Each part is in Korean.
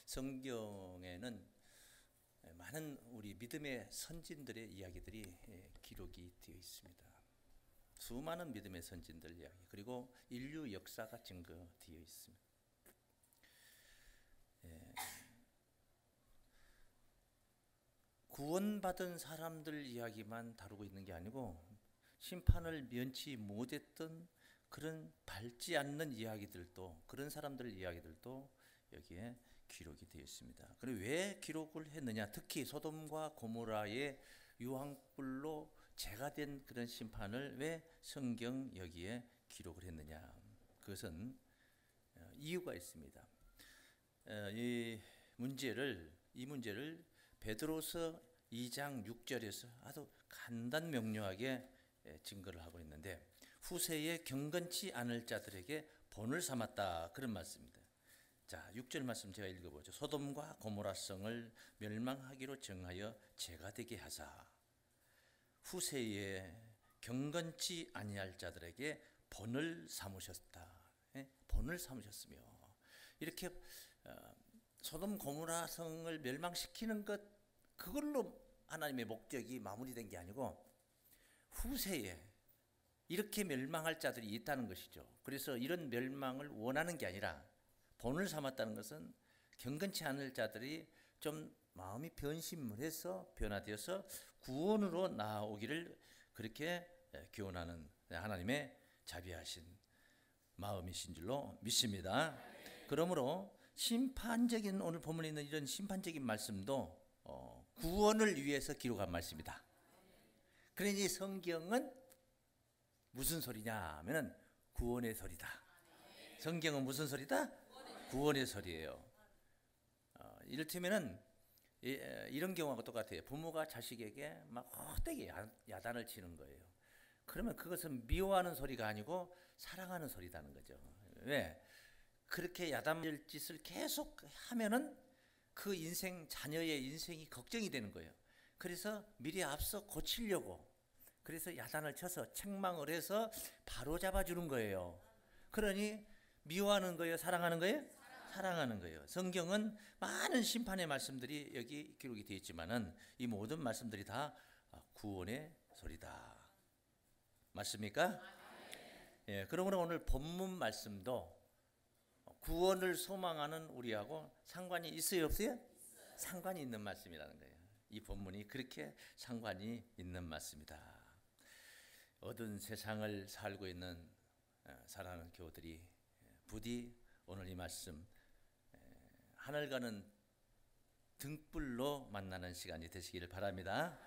성경에는 많은 우리 믿음의 선진들의 이야기들이 기록이 되어 있습니다. 수많은 믿음의 선진들 이야기, 그리고 인류 역사가 증거되어 있습니다. 구원받은 사람들 이야기만 다루고 있는 게 아니고 심판을 면치 못했던 그런 밟지 않는 이야기들도, 그런 사람들 이야기들도 여기에 기록이 되어 있습니다. 그리고 왜 기록을 했느냐? 특히 소돔과 고모라의 유황불로 재가 된 그런 심판을 왜 성경 여기에 기록을 했느냐? 그것은 이유가 있습니다. 이 문제를 베드로서 2장 6절에서 아주 간단 명료하게 증거를 하고 있는데, 후세에 경건치 않을 자들에게 본을 삼았다, 그런 말씀입니다. 자, 6절 말씀 제가 읽어보죠. 소돔과 고모라 성을 멸망하기로 정하여 재가 되게 하사 후세에 경건치 아니할 자들에게 본을 삼으셨다. 본을 삼으셨으며, 이렇게 소돔 고모라 성을 멸망시키는 것, 그걸로 하나님의 목적이 마무리된 게 아니고 후세에 이렇게 멸망할 자들이 있다는 것이죠. 그래서 이런 멸망을 원하는 게 아니라 본을 삼았다는 것은 경건치 않을 자들이 좀 마음이 변심을 해서 변화되어서 구원으로 나아오기를 그렇게 기원하는 하나님의 자비하신 마음이신 줄로 믿습니다. 그러므로 심판적인, 오늘 본문에 있는 이런 심판적인 말씀도 구원을 위해서 기록한 말씀이다. 그러니 성경은 무슨 소리냐 하면은 구원의 소리다. 성경은 무슨 소리다? 구원의 소리예요. 이를테면은 이런 경우하고 똑같아요. 부모가 자식에게 막 헛되게 야단을 치는 거예요. 그러면 그것은 미워하는 소리가 아니고 사랑하는 소리라는 거죠. 왜? 그렇게 야단질 짓을 계속 하면은 그 인생, 자녀의 인생이 걱정이 되는 거예요. 그래서 미리 앞서 고치려고, 그래서 야단을 쳐서 책망을 해서 바로 잡아주는 거예요. 그러니 미워하는 거예요? 사랑하는 거예요? 사랑하는 거예요. 성경은 많은 심판의 말씀들이 여기 기록이 되어 있지만은 이 모든 말씀들이 다 구원의 소리다. 맞습니까? 예, 그러므로 오늘 본문 말씀도 구원을 소망하는 우리하고 상관이 있어요, 없어요? 상관이 있는 말씀이라는 거예요. 이 본문이 그렇게 상관이 있는 말씀이다. 어두운 세상을 살고 있는 사랑하는 교우들이 부디 오늘 이 말씀, 하늘 가는 등불로 만나는 시간이 되시기를 바랍니다.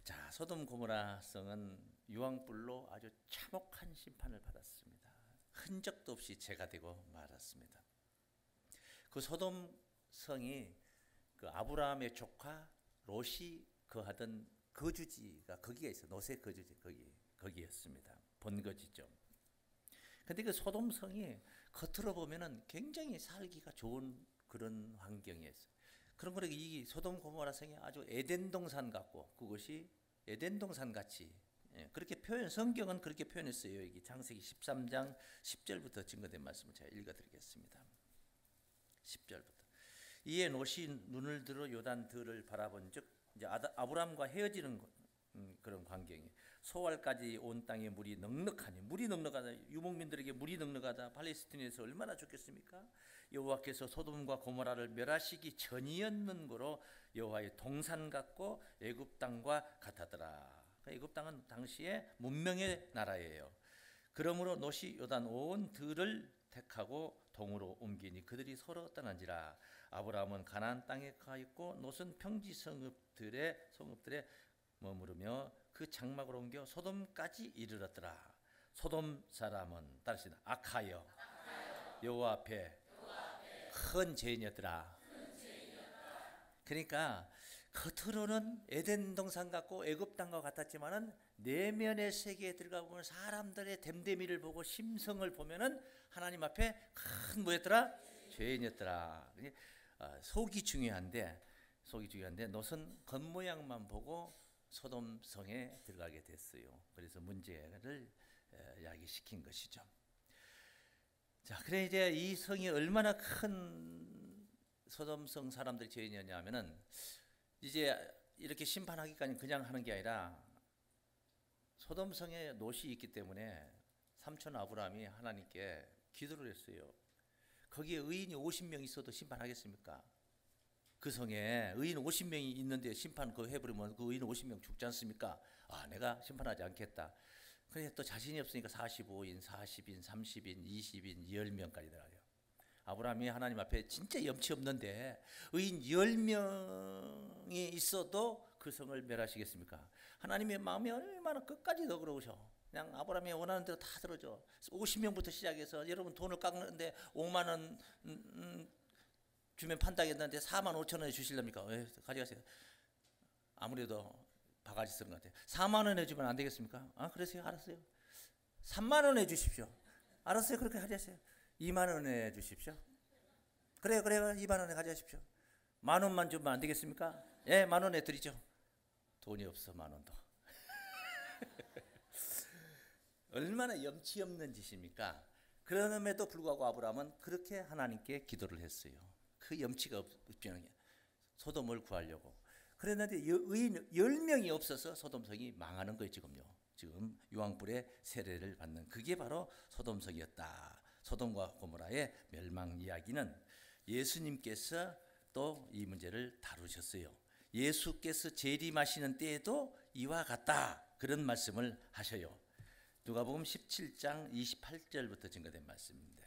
자, 소돔 고모라 성은 유황불로 아주 참혹한 심판을 받았습니다. 흔적도 없이 재가 되고 말았습니다. 그 소돔 성이 그 아브라함의 조카 롯이 거하던 거주지가 거기에 있어. 롯의 거주지 거기였습니다. 본거지죠. 근데 그 소돔 성이 겉으로 보면은 굉장히 살기가 좋은 그런 환경이었어요. 그런 거로 이 소돔 고모라 성이 아주 에덴 동산 같고, 그것이 에덴 동산 같이, 그렇게 성경은 그렇게 표현했어요. 여기 창세기 13장 10절부터 증거된 말씀을 제가 읽어드리겠습니다. 10절부터. 이에 롯이 눈을 들어 요단 들을 바라본즉 이제 아브람과 헤어지는 그런 광경이, 소알까지 온 땅에 물이 넉넉하니, 물이 넉넉하다, 유목민들에게 물이 넉넉하다. 팔레스틴에서 얼마나 좋겠습니까? 여호와께서 소돔과 고모라를 멸하시기 전이었는 거로 여호와의 동산 같고 애굽 땅과 같았더라. 애굽 땅은 당시에 문명의 나라예요. 그러므로 롯이 요단 온 들을 택하고 동으로 옮기니 그들이 서로 떠난지라. 아브라함은 가나안 땅에 가 있고 롯은 평지 성읍들에 머무르며 그 장막을 옮겨 소돔까지 이르렀더라. 소돔 사람은 따르시다 악하여 여호와 앞에 큰 죄인이었더라. 그러니까 겉으로는 에덴 동산 같고 애굽 땅과 같았지만은 내면의 세계에 들어가 보면 사람들의 됨됨이를 보고 심성을 보면은 하나님 앞에 큰 뭐였더라? 죄인이었더라. 속이 중요한데 롯은 겉모양만 보고 소돔 성에 들어가게 됐어요. 그래서 문제를 야기시킨 것이죠. 자, 그래 이제 이 성이 얼마나 큰 소돔성 사람들이 죄인이었냐 하면은 이제 이렇게 심판하기까지 그냥 하는 게 아니라 소돔성에 롯이 있기 때문에 삼촌 아브라함이 하나님께 기도를 했어요. 거기에 의인이 50명 있어도 심판하겠습니까? 그 성에 의인 50명이 있는데 심판 그거 해버리면 그 의인 50명 죽지 않습니까? 아, 내가 심판하지 않겠다. 그래 또 자신이 없으니까 45인, 40인, 30인, 20인, 10명까지 들어가요. 아브라함이 하나님 앞에 진짜 염치 없는데 의인 10명이 있어도 그 성을 멸하시겠습니까? 하나님의 마음이 얼마나 끝까지 너그러우셔. 그냥 아브라함이 원하는 대로 다 들어줘. 50명부터 시작해서 여러분 돈을 깎는데 5만 원 주면 판다겠는데 4만 5천 원에 주실랍니까? 왜 가져가세요. 아무래도 바가지 쓰는 것 같아요. 4만 원 해주면 안 되겠습니까? 아, 그러세요? 알았어요. 3만 원 해주십시오. 알았어요. 그렇게 하셨어요. 2만 원 해주십시오. 그래요. 2만 원에 가져가십시오. 만 원만 주면 안 되겠습니까? 예, 만 원에 드리죠. 돈이 없어, 만 원도. 얼마나 염치 없는 짓입니까? 그럼에도 불구하고 아브라함은 그렇게 하나님께 기도를 했어요. 그 염치가 없는 게 소돔을 구하려고. 그랬는데 의인 10명이 없어서 소돔성이 망하는 거예요. 지금 유황불의 세례를 받는 그게 바로 소돔성이었다. 소돔과 고모라의 멸망 이야기는 예수님께서 또 이 문제를 다루셨어요. 예수께서 재림하시는 때에도 이와 같다. 그런 말씀을 하셔요. 누가복음 17장 28절부터 증거된 말씀입니다.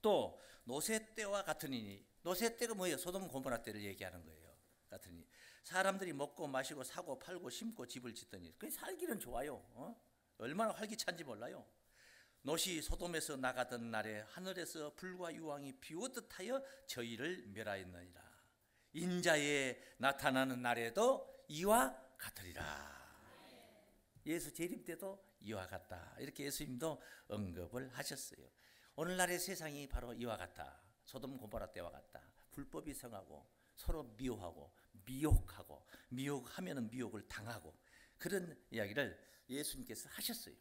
또 노새 때와 같으니, 노새 때가 뭐예요? 소돔 고모라 때를 얘기하는 거예요. 같으니 사람들이 먹고 마시고 사고 팔고 심고 집을 짓더니 그 살기는 좋아요. 얼마나 활기찬지 몰라요. 롯이 소돔에서 나가던 날에 하늘에서 불과 유황이 비오듯 하여 저희를 멸하였느니라. 인자에 나타나는 날에도 이와 같으리라. 예수 재림 때도 이와 같다. 이렇게 예수님도 언급을 하셨어요. 오늘날의 세상이 바로 이와 같다. 소돔 고모라 때와 같다. 불법이 성하고 서로 미워하고 미혹하고 미혹하면은 미혹을 당하고 그런 이야기를 예수님께서 하셨어요.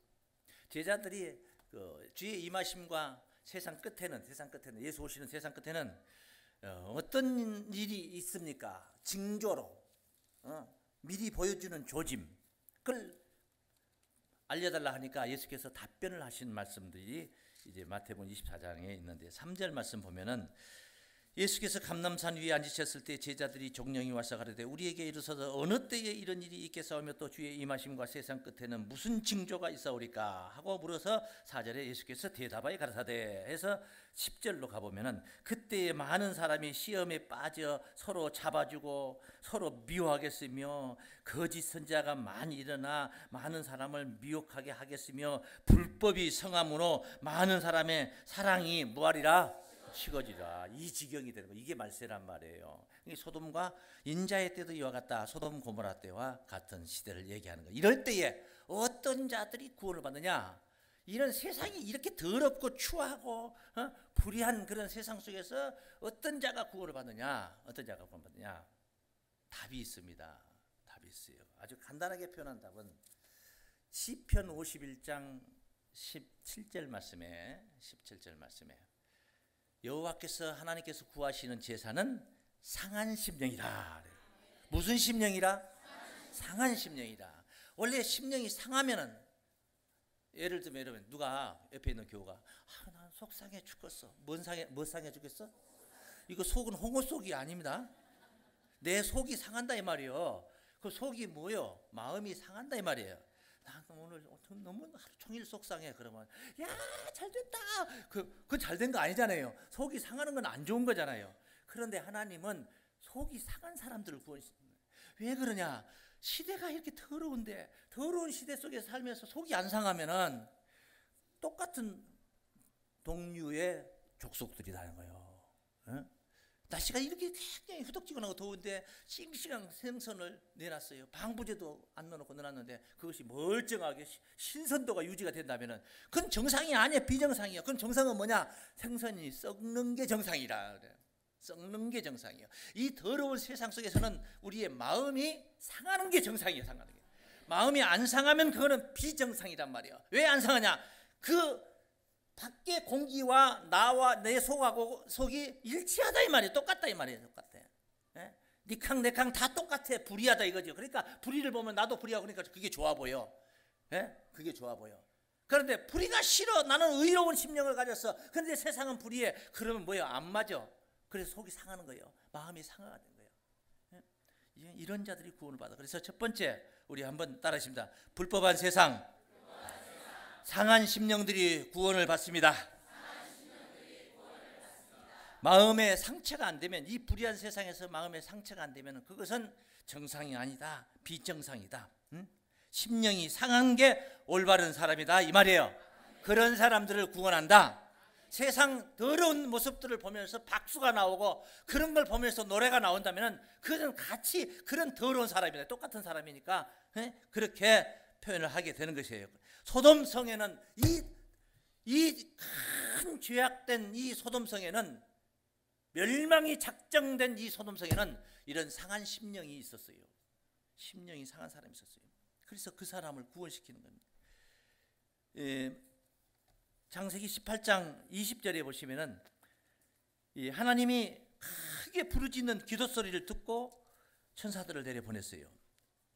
제자들이 그 주의 임하심과 세상 끝에는 예수 오시는 세상 끝에는 어떤 일이 있습니까? 징조로 미리 보여주는 조짐 그걸 알려달라 하니까 예수께서 답변을 하신 말씀들이 이제 마태복음 24장에 있는데 3절 말씀 보면은 예수께서 감람산 위에 앉으셨을 때 제자들이 종령이 와서 가로되 우리에게 이르소서 어느 때에 이런 일이 있겠사오며 또 주의 임하심과 세상 끝에는 무슨 징조가 있사오리까 하고 물어서 4절에 예수께서 대답하여 가라사대 해서 10절로 가보면은 그때에 많은 사람이 시험에 빠져 서로 잡아주고 서로 미워하겠으며 거짓 선지자가 많이 일어나 많은 사람을 미혹하게 하겠으며 불법이 성함으로 많은 사람의 사랑이 뭐하리라? 식어지라. 이 지경이 되는 거. 이게 말세란 말이에요. 소돔과 인자의 때도 이와 같다. 소돔 고모라 때와 같은 시대를 얘기하는 거. 이럴 때에 어떤 자들이 구원을 받느냐? 이런 세상이 이렇게 더럽고 추하고 불의한 그런 세상 속에서 어떤 자가 구원을 받느냐? 어떤 자가 구원 받느냐? 답이 있습니다. 답이 있어요. 아주 간단하게 표현한 답은 시편 51장 17절 말씀에 여호와께서 하나님께서 구하시는 제사는 상한 심령이라. 무슨 심령이라? 상한 심령이라. 원래 심령이 상하면은 예를 들면 여러분 누가 옆에 있는 교우가 난 속 상해 죽겠어. 뭐 상해 죽겠어? 이거 속은 홍어 속이 아닙니다. 내 속이 상한다 이 말이에요. 그 속이 뭐요? 마음이 상한다 이 말이에요. 나 오늘 너무 하루 종일 속상해. 그러면 야 잘됐다. 그건 잘된 거 아니잖아요. 속이 상하는 건 안 좋은 거잖아요. 그런데 하나님은 속이 상한 사람들을 구원하십니다. 왜 그러냐? 시대가 이렇게 더러운데 더러운 시대 속에 살면서 속이 안 상하면은 똑같은 동류의 족속들이라는 거예요. 날씨가 이렇게 굉장히 후덥지근하고 더운데 싱싱한 생선을 내놨어요. 방부제도 안 넣어놓고 내놨는데 그것이 멀쩡하게 신선도가 유지가 된다면은 그건 정상이 아니야. 비정상이야. 그럼 정상은 뭐냐? 생선이 썩는 게 정상이라 그래요. 썩는 게 정상이에요. 이 더러운 세상 속에서는 우리의 마음이 상하는 게 정상이에요. 상하는 게. 마음이 안 상하면 그거는 비정상이란 말이에요. 왜 안 상하냐? 그 밖에 공기와 나와 내 속하고 속이 일치하다 이 말이에요. 똑같다 이 말이에요. 똑같아. 예? 니캉 내캉 다 똑같아. 불이하다 이거죠. 그러니까 불의를 보면 나도 불의하고 그러니까 그게 좋아 보여. 예? 그게 좋아 보여. 그런데 불의가 싫어. 나는 의로운 심령을 가졌어. 그런데 세상은 불의해. 그러면 뭐예요? 안 맞아. 그래서 속이 상하는 거예요. 마음이 상하가 된 거예요. 예? 이런 자들이 구원을 받아. 그래서 첫 번째 우리 한번 따라하십니다. 불법한 세상, 상한 심령들이 구원을 받습니다. 마음의 상처가 안 되면, 이 불의한 세상에서 마음의 상처가 안 되면 그것은 정상이 아니다. 비정상이다. 심령이 상한 게 올바른 사람이다 이 말이에요. 그런 사람들을 구원한다. 세상 더러운 모습들을 보면서 박수가 나오고 그런 걸 보면서 노래가 나온다면 그는 같이 그런 더러운 사람이다. 똑같은 사람이니까 그렇게 표현을 하게 되는 것이에요. 소돔성에는 이 큰 죄악된 이 소돔성에는, 멸망이 작정된 이 소돔성에는 이런 상한 심령이 있었어요. 심령이 상한 사람이 있었어요. 그래서 그 사람을 구원시키는 겁니다. 창세기 18장 20절에 보시면은 하나님이 크게 부르짖는 기도 소리를 듣고 천사들을 내려보냈어요.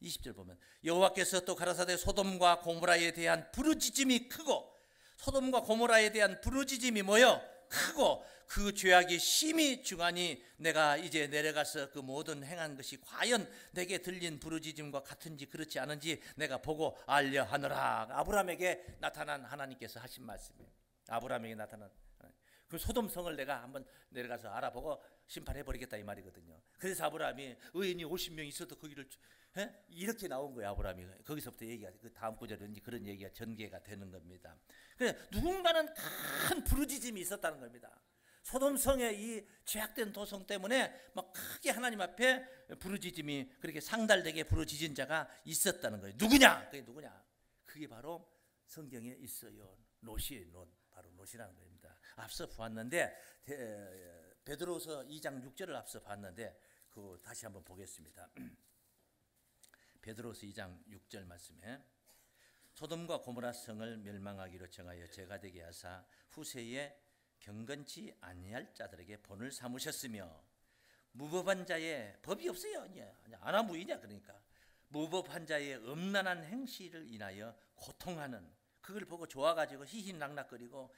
20절 보면 여호와께서 또 가라사대 소돔과 고모라에 대한 부르짖음이 크고, 소돔과 고모라에 대한 부르짖음이 뭐요? 크고 그 죄악이 심히 중하니 내가 이제 내려가서 그 모든 행한 것이 과연 내게 들린 부르짖음과 같은지 그렇지 않은지 내가 보고 알려 하노라. 아브라함에게 나타난 하나님께서 하신 말씀이에요. 아브라함에게 나타난 하나님. 그 소돔성을 내가 한번 내려가서 알아보고 심판해 버리겠다 이 말이거든요. 그래서 아브라함이 의인이 50명 있어도 거기를 이렇게 나온 거예요. 아브라함이 거기서부터 얘기가, 그 다음 구절은 그런 얘기가 전개가 되는 겁니다. 그래, 누군가는 큰 부르짖음이 있었다는 겁니다. 소돔성의 이 죄악된 도성 때문에 막 크게 하나님 앞에 부르짖음이, 그렇게 상달되게 부르짖은 자가 있었다는 거예요. 누구냐? 그게 누구냐? 그게 바로 성경에 있어요. 롯이에요. 롯. 바로 롯이라는 겁니다. 앞서 보았는데 베드로서 2장 6절을 앞서 봤는데 그거 다시 한번 보겠습니다. 베드로서 2장 6절 말씀에 소돔과 고모라 성을 멸망하기로 정하여 죄가 되게 하사 후세에 경건치 아니할 자들에게 본을 삼으셨으며, 무법한 자의 법이 없어요. 아나무이냐. 그러니까 무법한 자의 음란한 행실을 인하여 고통하는, 그걸 보고 좋아가지고 희희낙낙거리고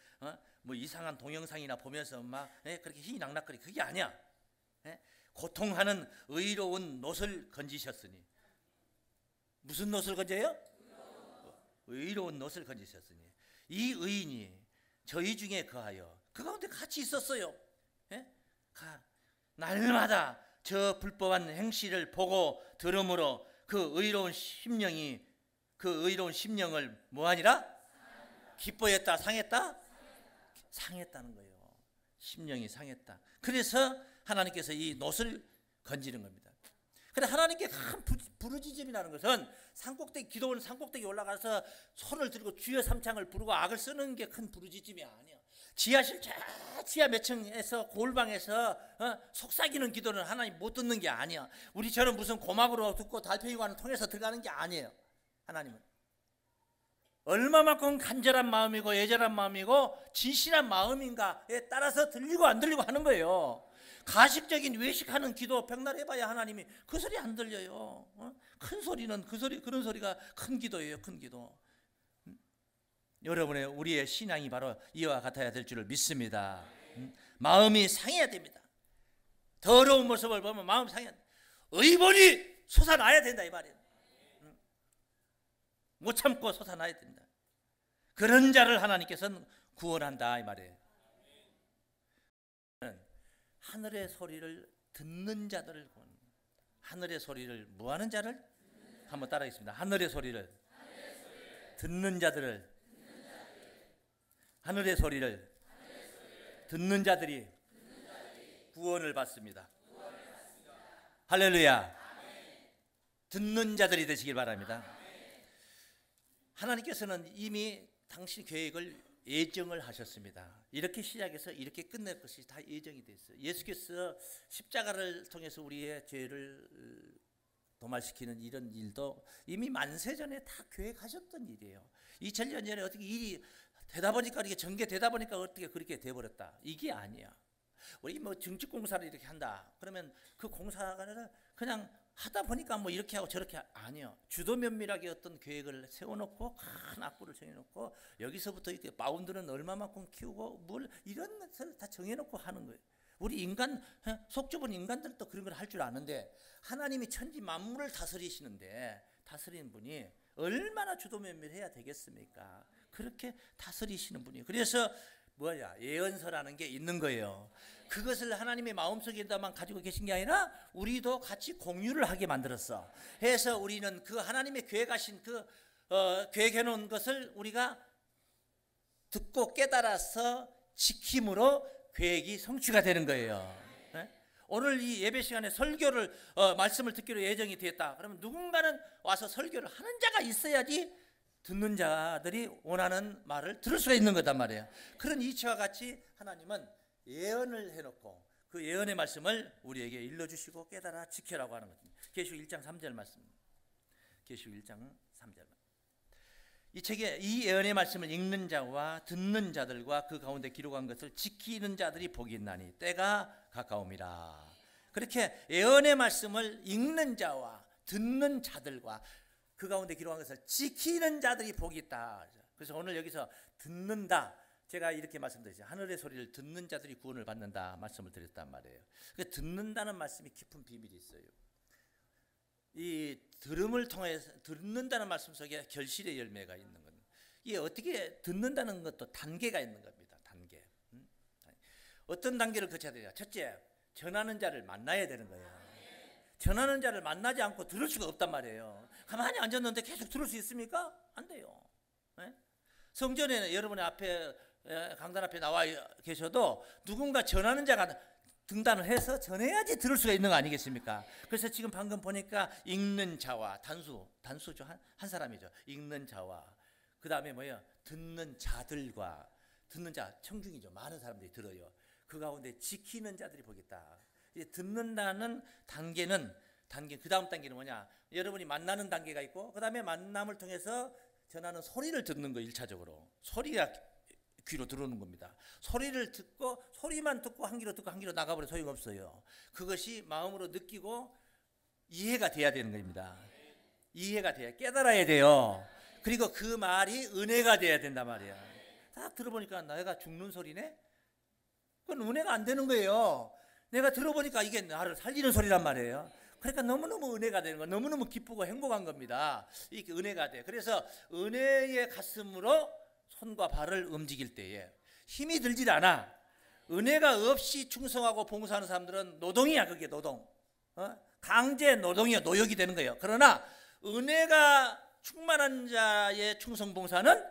뭐 이상한 동영상이나 보면서 막 그렇게 희희낙낙거리고, 그게 아니야. 고통하는 의로운 놋을 건지셨으니. 무슨 놋을 건져요? 의로운 놋을 건지셨으니 이 의인이 저희 중에 거하여 그 가운데 같이 있었어요. 날마다 저 불법한 행실을 보고 들음으로 그 의로운 심령이, 그 의로운 심령을 뭐하니라? 기뻐했다? 상했다? 상했다는 거예요. 심령이 상했다. 그래서 하나님께서 이 놋을 건지는 겁니다. 그런데 하나님께 큰 부르짖음이라는 것은 산꼭대기, 기도원 산꼭대기 올라가서 손을 들고 주여 삼창을 부르고 악을 쓰는 게 큰 부르짖음이 아니야. 지하실 지하 몇 층에서 골방에서 속삭이는 기도는 하나님 못 듣는 게 아니야. 우리처럼 무슨 고막으로 듣고 달팽이관을 통해서 들어가는 게 아니에요. 하나님은 얼마만큼 간절한 마음이고 애절한 마음이고 진실한 마음인가에 따라서 들리고 안 들리고 하는 거예요. 가식적인 외식하는 기도 백날 해봐야 하나님이 그 소리 안 들려요. 큰 소리는 그런 소리가 큰 기도예요. 큰 기도. 여러분의 우리의 신앙이 바로 이와 같아야 될 줄을 믿습니다. 마음이 상해야 됩니다. 더러운 모습을 보면 마음 상해야 됩니다. 의본이 솟아나야 된다 이 말이에요. 못 참고 솟아나야 된다. 그런 자를 하나님께서는 구원한다 이 말이에요. 하늘의 소리를 듣는 자들을 구원합니다. 하늘의 소리를 뭐하는 자를? 한번 따라하겠습니다. 하늘의 소리를 듣는 자들을, 하늘의 소리를 듣는 자들이 구원을 받습니다. 할렐루야. 듣는 자들이 되시길 바랍니다. 하나님께서는 이미 당신 계획을 예정을 하셨습니다. 이렇게 시작해서 이렇게 끝낼 것이 다 예정이 되어 있어요. 예수께서 십자가를 통해서 우리의 죄를 도말시키는 이런 일도 이미 만세전에 다 계획하셨던 일이에요. 2000년 전에 어떻게 일이 되다 보니까 이렇게 전개되다 보니까 어떻게 그렇게 돼버렸다. 이게 아니야. 우리 뭐 증축공사를 이렇게 한다. 그러면 그 공사가 그냥 하다 보니까 뭐 이렇게 하고 저렇게 아니요. 주도 면밀하게 어떤 계획을 세워놓고 큰 악보를 정해놓고 여기서부터 이렇게 바운드는 얼마만큼 키우고 뭘 이런 것을 다 정해놓고 하는 거예요. 우리 인간 속 좁은 인간들도 그런 걸 할 줄 아는데 하나님이 천지 만물을 다스리시는데 다스리는 분이 얼마나 주도 면밀해야 되겠습니까? 그렇게 다스리시는 분이에요. 그래서 예언서라는 게 있는 거예요. 그것을 하나님의 마음속에다만 가지고 계신 게 아니라 우리도 같이 공유를 하게 만들었어. 해서 우리는 그 하나님의 계획하신 계획해 놓은 것을 우리가 듣고 깨달아서 지킴으로 계획이 성취가 되는 거예요. 네? 오늘 이 예배 시간에 설교를 말씀을 듣기로 예정이 되었다. 그러면 누군가는 와서 설교를 하는 자가 있어야지 듣는 자들이 원하는 말을 들을 수가 있는 거단 말이에요. 그런 이치와 같이 하나님은 예언을 해놓고 그 예언의 말씀을 우리에게 일러주시고 깨달아 지켜라고 하는 거죠. 계시록 1장 3절 말씀. 계시록 1장 3절. 이 책에 이 예언의 말씀을 읽는 자와 듣는 자들과 그 가운데 기록한 것을 지키는 자들이 복이 있나니 때가 가까움이라. 그렇게 예언의 말씀을 읽는 자와 듣는 자들과 그 가운데 기록한 것을 지키는 자들이 복이 있다. 그래서 오늘 여기서 듣는다. 제가 이렇게 말씀드렸죠. 하늘의 소리를 듣는 자들이 구원을 받는다 말씀을 드렸단 말이에요. 듣는다는 말씀이 깊은 비밀이 있어요. 이 들음을 통해서 듣는다는 말씀 속에 결실의 열매가 있는 겁니다. 이게 어떻게 듣는다는 것도 단계가 있는 겁니다. 단계. 어떤 단계를 거쳐야 되냐? 첫째, 전하는 자를 만나야 되는 거예요. 전하는 자를 만나지 않고 들을 수가 없단 말이에요. 가만히 앉았는데 계속 들을 수 있습니까? 안 돼요. 성전에는 여러분의 앞에 강단 앞에 나와 계셔도 누군가 전하는 자가 등단을 해서 전해야지 들을 수가 있는 거 아니겠습니까? 그래서 지금 방금 보니까 읽는 자와 단수죠. 한 사람이죠. 읽는 자와 그 다음에 뭐예요? 듣는 자들과 듣는 자 청중이죠. 많은 사람들이 들어요. 그 가운데 지키는 자들이 보겠다. 듣는다는 단계는 그 다음 단계는 뭐냐? 여러분이 만나는 단계가 있고 그 다음에 만남을 통해서 전하는 소리를 듣는 거 1차적으로 소리가 귀로 들어오는 겁니다. 소리를 듣고 소리만 듣고 한 귀로 듣고 한 귀로 나가버려 소용없어요. 그것이 마음으로 느끼고 이해가 돼야 되는 겁니다. 이해가 돼야 깨달아야 돼요. 그리고 그 말이 은혜가 돼야 된단 말이야. 딱 들어보니까 내가 죽는 소리네? 그건 은혜가 안 되는 거예요. 내가 들어보니까 이게 나를 살리는 소리란 말이에요. 그러니까 너무너무 은혜가 되는 거, 너무너무 기쁘고 행복한 겁니다. 이게 은혜가 돼. 그래서 은혜의 가슴으로 손과 발을 움직일 때에 힘이 들질 않아. 은혜가 없이 충성하고 봉사하는 사람들은 노동이야. 그게 노동. 강제 노동이야. 노역이 되는 거예요. 그러나 은혜가 충만한 자의 충성 봉사는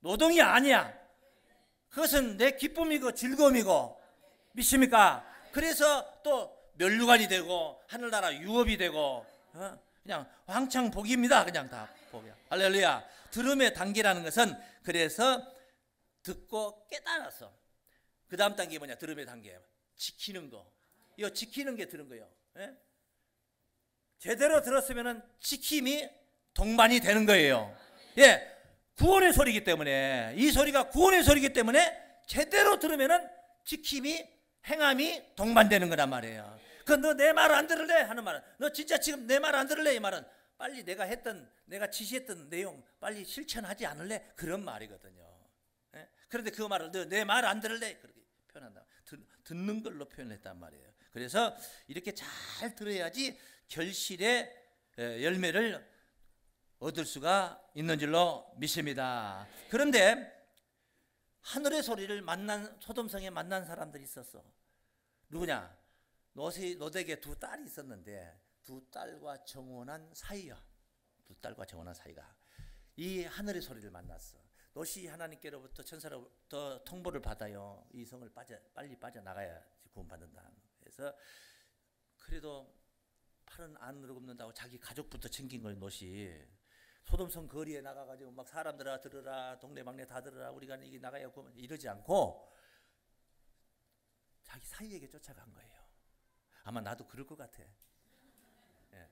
노동이 아니야. 그것은 내 기쁨이고 즐거움이고 믿습니까? 그래서 또 면류관이 되고 하늘나라 유업이 되고 그냥 왕창 복입니다. 그냥 다 복이야. 할렐루야. 들음의 단계라는 것은 그래서 듣고 깨달아서 그 다음 단계 뭐냐? 들음의 단계 지키는 거. 이거 지키는 게 들은 거예요. 예? 제대로 들었으면은 지킴이 동반이 되는 거예요. 예, 구원의 소리이기 때문에 이 소리가 구원의 소리이기 때문에 제대로 들으면은 지킴이 행함이 동반되는 거란 말이에요. 그 너 내 말 안 들을래? 하는 말은 너 진짜 지금 내 말 안 들을래? 이 말은 빨리 내가 지시했던 내용 빨리 실천하지 않을래? 그런 말이거든요. 예? 그런데 그 말을 너 내 말 안 들을래? 그렇게 표현한다. 듣는 걸로 표현했단 말이에요. 그래서 이렇게 잘 들어야지 결실의 열매를 얻을 수가 있는 줄로 믿습니다. 그런데 하늘의 소리를 소돔성에 만난 사람들이 있었어. 누구냐? 롯에게 두 딸이 있었는데 두 딸과 정혼한 사이야. 두 딸과 정혼한 사이가 이 하늘의 소리를 만났어. 롯이 하나님께로부터 천사로부터 통보를 받아요. 이 성을 빨리 빠져나가야 구원받는다. 그래서 그래도 팔은 안으로 굽는다고 자기 가족부터 챙긴 걸 롯이 소돔성 거리에 나가가지고 막 사람들아 들으라, 동네방네 다 들으라, 우리가 이게 나가야 구원 이러지 않고 자기 사위에게 쫓아간 거예요. 아마 나도 그럴 것 같아. 예.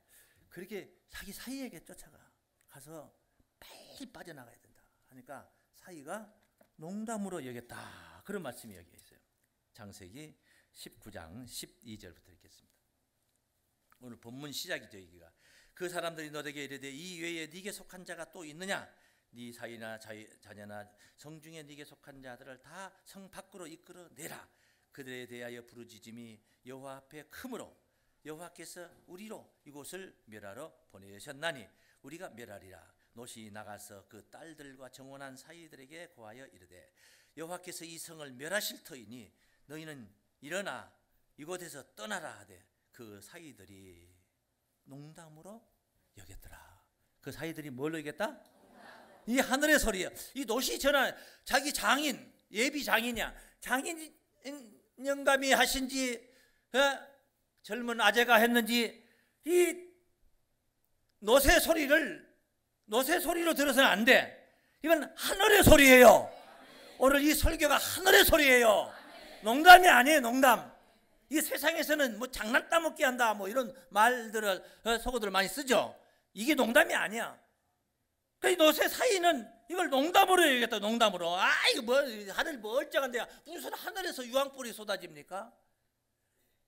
그렇게 자기 사위에게 쫓아가서 빨리 빠져나가야 된다 하니까 사위가 농담으로 여겼다. 그런 말씀이 여기 있어요. 창세기 19장 12절부터 읽겠습니다. 오늘 본문 시작이죠. 여기가 그 사람들이 너에게 이르되 이 외에 네게 속한 자가 또 있느냐? 네 사이나 자녀나 성중에 네게 속한 자들을 다 성 밖으로 이끌어 내라. 그들에 대하여 부르짖음이 여호와 앞에 크므로 여호와께서 우리로 이곳을 멸하러 보내셨나니 우리가 멸하리라. 롯이 나가서 그 딸들과 정원한 사이들에게 고하여 이르되 여호와께서 이 성을 멸하실 터이니 너희는 일어나 이곳에서 떠나라 하되 그 사이들이 농담으로 여겼더라. 그 사이들이 뭘로 여겼다? 이 하늘의 소리야. 이 롯이 전화 자기 장인 예비 장인이야. 장인 영감이 하신지 젊은 아재가 했는지 이 롯의 소리로 들어서는 안 돼. 이건 하늘의 소리예요. 오늘 이 설교가 하늘의 소리예요. 농담이 아니에요. 농담. 이 세상에서는 뭐 장난 따먹기 한다 뭐 이런 말들을 속어들 많이 쓰죠. 이게 농담이 아니야. 그 롯의 사이는 이걸 농담으로 얘기했다. 농담으로. 이거 뭐 하늘 멀쩡한데 무슨 하늘에서 유황불이 쏟아집니까?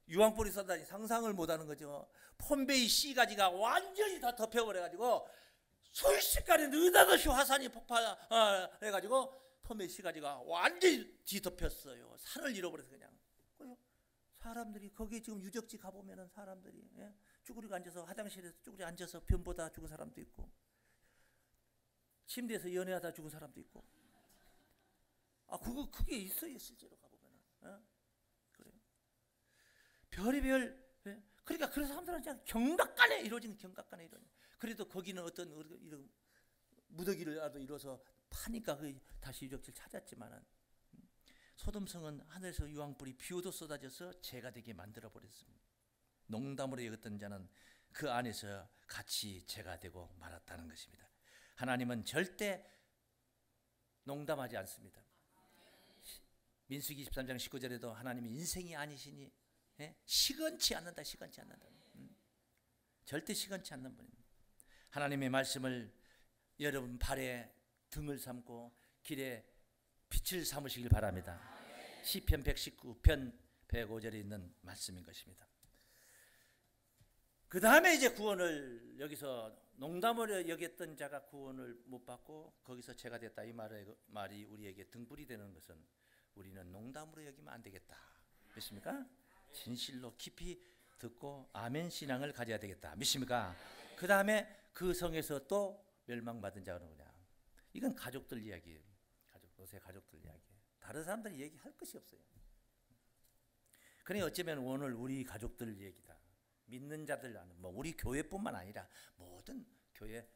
유황불이 쏟아지 상상을 못하는 거죠. 폼베이 씨가지가 완전히 다 덮여버려가지고 순식간에 느닷없이 화산이 폭발해가지고 폼베이 씨가지가 완전히 뒤덮였어요. 산을 잃어버려서 그냥. 사람들이 거기 지금 유적지 가보면은 사람들이 쭈그리고 앉아서 화장실에서 쭈그리 앉아서 변보다 죽은 사람도 있고 침대에서 연애하다 죽은 사람도 있고 그게 있어요. 실제로 가보면은 그래요. 별의별 그러니까 그런 사람들은 그냥 경각간에 이루어지는 경각간에 이루어지는. 그래도 거기는 어떤 이런 무더기를 이뤄서 파니까 다시 유적지를 찾았지만은 소돔성은 하늘에서 유황불이 비오도 쏟아져서 죄가 되게 만들어 버렸습니다. 농담으로 여겼던 자는 그 안에서 같이 죄가 되고 말았다는 것입니다. 하나님은 절대 농담하지 않습니다. 민수기 23장 19절에도 하나님이 인생이 아니시니 시건치 않는다. 시건치 않는다. 절대 시건치 않는 분입니다. 하나님의 말씀을 여러분 발에 등을 삼고 길에 빛을 삼으시길 바랍니다. 시편 119편 105절에 있는 말씀인 것입니다. 그 다음에 이제 구원을 여기서 농담으로 여겼던 자가 구원을 못 받고 거기서 죄가 됐다. 이 말이 우리에게 등불이 되는 것은 우리는 농담으로 여기면 안 되겠다. 믿습니까? 진실로 깊이 듣고 아멘 신앙을 가져야 되겠다. 믿습니까? 그 다음에 그 성에서 또 멸망받은 자가 누구냐? 이건 가족들 이야기예요. 롯의 가족들 이야기. 다른 사람들이 얘기할 것이 없어요. 그러니 어쩌면 오늘 우리 가족들 얘기다. 믿는 자들, 뭐 우리 교회뿐만 아니라 모든 교회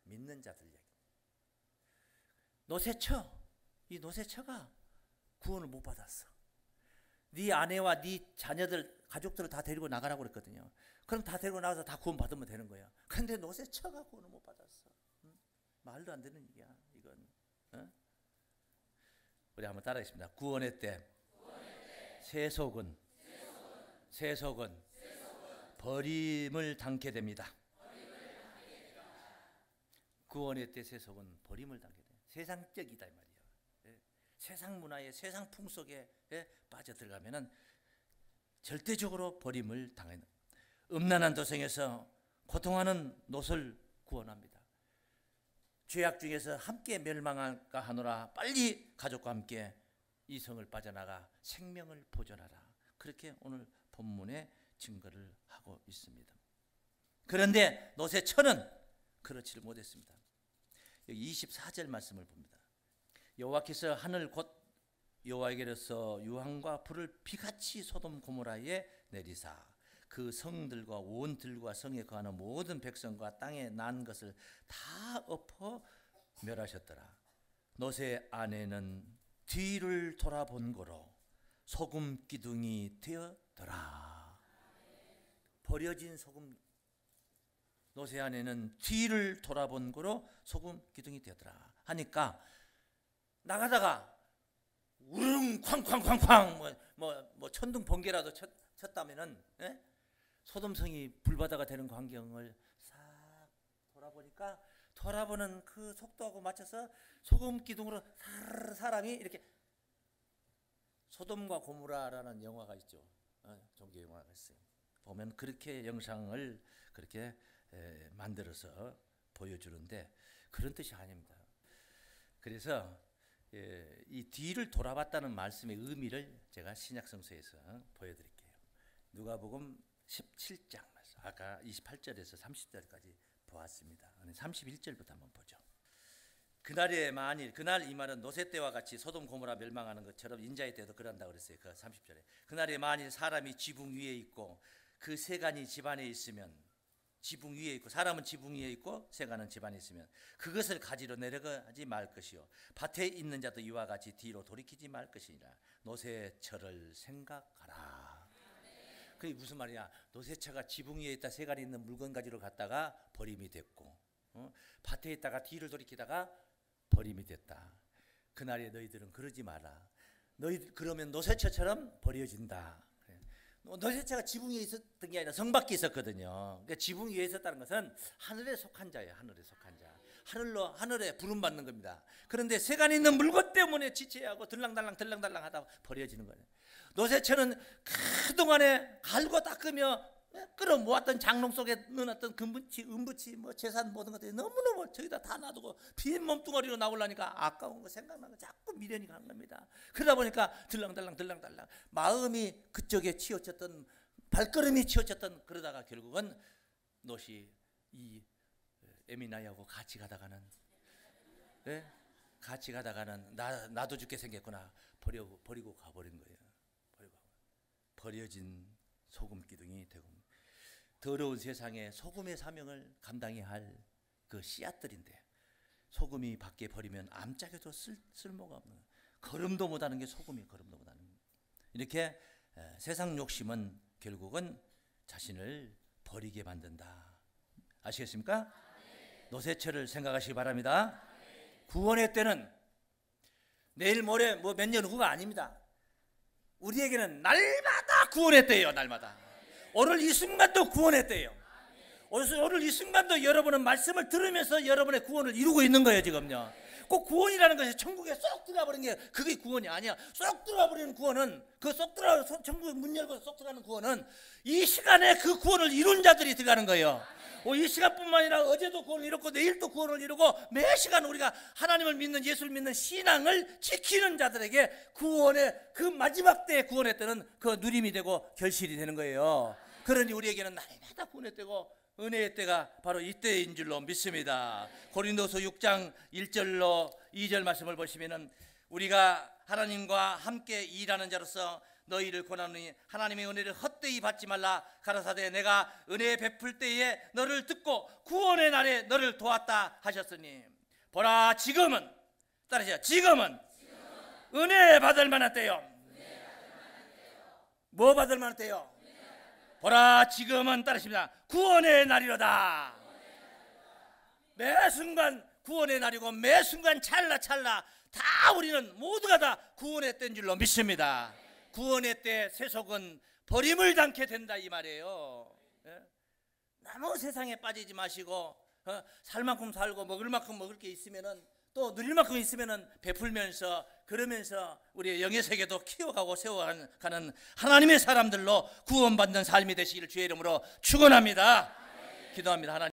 믿는 자들 얘기. 이 롯의 처가 구원을 못 받았어. 네 아내와 네 자녀들, 가족들을 다 데리고 나가라고 그랬거든요. 그럼 다 데리고 나가서 다 구원 받으면 되는 거야. 그런데 롯의 처가 구원을 못 받았어. 말도 안 되는 얘기야. 이건. 우리 한번 따라하겠습니다. 구원의 때 세속은 버림을 당케 됩니다. 구원의 때 세속은 버림을 당케 됩니다. 세상적이다 이 말이에요. 세상 문화에 세상 풍속에 빠져들어가면은 절대적으로 버림을 당하는. 음란한 도성에서 고통하는 롯을 구원합니다. 죄악 중에서 함께 멸망할까 하노라. 빨리 가족과 함께 이 성을 빠져나가 생명을 보존하라. 그렇게 오늘 본문에 증거를 하고 있습니다. 그런데 롯의 처는 그렇지를 못했습니다. 여기 24절 말씀을 봅니다. 여호와께서 하늘 곧 여호와에게로서 유황과 불을 비같이 소돔 고모라에 내리사 그 성들과 온 들과 성에 거하는 모든 백성과 땅에 난 것을 다 엎어 멸하셨더라. 롯의 아내는 뒤를 돌아본 고로 소금 기둥이 되었더라. 버려진 소금. 롯의 아내는 뒤를 돌아본 고로 소금 기둥이 되었더라 하니까 나가다가 우릉 쾅쾅쾅쾅 뭐 천둥 번개라도 쳤다면은 소돔성이 불바다가 되는 광경을 싹 돌아보니까 돌아보는 그 속도하고 맞춰서 소금 기둥으로 사람이 이렇게, 소돔과 고모라라는 영화가 있죠. 종교 영화가 있어요. 보면 그렇게 영상을 그렇게 만들어서 보여주는데 그런 뜻이 아닙니다. 그래서 이 뒤를 돌아봤다는 말씀의 의미를 제가 신약성서에서 보여드릴게요. 누가복음 17장 말씀, 아까 28절에서 30절까지 보았습니다. 31절부터 한번 보죠. 그날에 만일, 그날 이 말은 노새 때와 같이 소돔 고모라 멸망하는 것처럼 인자의 때도 그런다고 그랬어요. 그 30절에 그날에 만일 사람이 지붕 위에 있고 그 세간이 집안에 있으면, 지붕 위에 있고, 사람은 지붕 위에 있고 세간은 집안에 있으면 그것을 가지러 내려가지 말 것이요 밭에 있는 자도 이와 같이 뒤로 돌이키지 말 것이니라. 노새처를 생각하라. 그게 무슨 말이야? 노새처가 지붕 위에 있다 세간에 있는 물건 가지러 갔다가 버림이 됐고, 밭에 있다가 뒤를 돌이키다가 버림이 됐다. 그날에 너희들은 그러지 마라. 너희들 그러면 노새처처럼 버려진다. 노새처가 지붕 위에 있었던 게 아니라 성 밖에 있었거든요. 그러니까 지붕 위에 있었다는 것은 하늘에 속한 자예요. 하늘에 속한 자. 하늘에 부름 받는 겁니다. 그런데 세간에 있는 물건 때문에 지체하고 들랑달랑 하다 버려지는 거예요. 노새처는 그동안에 갈고 닦으며 끌어모았던 장롱 속에 넣어놨던 금부치, 은부치, 재산 모든 것들이 너무너무 저기다 다 놔두고 빈 몸뚱어리로 나오려니까 아까운 거 생각나고 자꾸 미련이 가는 겁니다. 그러다 보니까 들랑달랑 마음이 그쪽에 치우쳤던, 발걸음이 치우쳤던, 그러다가 결국은 롯이 이 에미나이하고 같이 가다가는, 같이 가다가는 나도 죽게 생겼구나 버리고 가버린 거예요. 버려진 소금 기둥이 되고, 더러운 세상에 소금의 사명을 감당해야 할 그 씨앗들인데 소금이 밖에 버리면 암짝에도 쓸모가 없는, 걸음도 못하는 게 소금이에요. 걸음도 못하는. 이렇게 세상 욕심은 결국은 자신을 버리게 만든다. 아시겠습니까? 노새처를 생각하시기 바랍니다. 구원의 때는 내일 모레 몇 년 후가 아닙니다. 우리에게는 날마다 구원의 때예요. 날마다. 오늘 이 순간도 구원의 때예요. 오늘 이 순간도 여러분은 말씀을 들으면서 여러분의 구원을 이루고 있는 거예요. 지금요. 꼭 구원이라는 것이 천국에 쏙 들어가버린 게 그게 구원이 아니야. 쏙 들어가버리는 구원은, 천국 문 열고 쏙 들어가는 구원은 이 시간에 그 구원을 이룬 자들이 들어가는 거예요. 이 시간뿐만 아니라 어제도 구원을 이뤘고 내일도 구원을 이루고 매 시간 우리가 하나님을 믿는, 예수를 믿는 신앙을 지키는 자들에게 구원의 그 마지막 때의 구원의 때는 그 누림이 되고 결실이 되는 거예요. 그러니 우리에게는 날마다 구원의 때고 은혜의 때가 바로 이때인 줄로 믿습니다. 고린도서 6장 1절로 2절 말씀을 보시면은 우리가 하나님과 함께 일하는 자로서 너희를 권하노니 하나님의 은혜를 헛되이 받지 말라. 가라사대 내가 은혜 베풀 때에 너를 듣고 구원의 날에 너를 도왔다 하셨으니 보라 지금은, 따라하세요. 지금은 은혜 받을 만한 때요. 뭐 받을 만한 때요? 보라 지금은, 따르십니다. 구원의 날이로다. 매 순간 구원의 날이고 매 순간 찰나 다 우리는 모두가 다 구원의 때인 줄로 믿습니다. 구원의 때 세속은 버림을 당게 된다 이 말이에요. 너무 세상에 빠지지 마시고 살 만큼 살고 먹을 만큼 먹을 게 있으면은 또 누릴 만큼 있으면은 베풀면서, 그러면서 우리의 영의 세계도 키워가고 세워가는 하나님의 사람들로 구원받는 삶이 되시기를 주의 이름으로 축원합니다. 기도합니다. 하나님.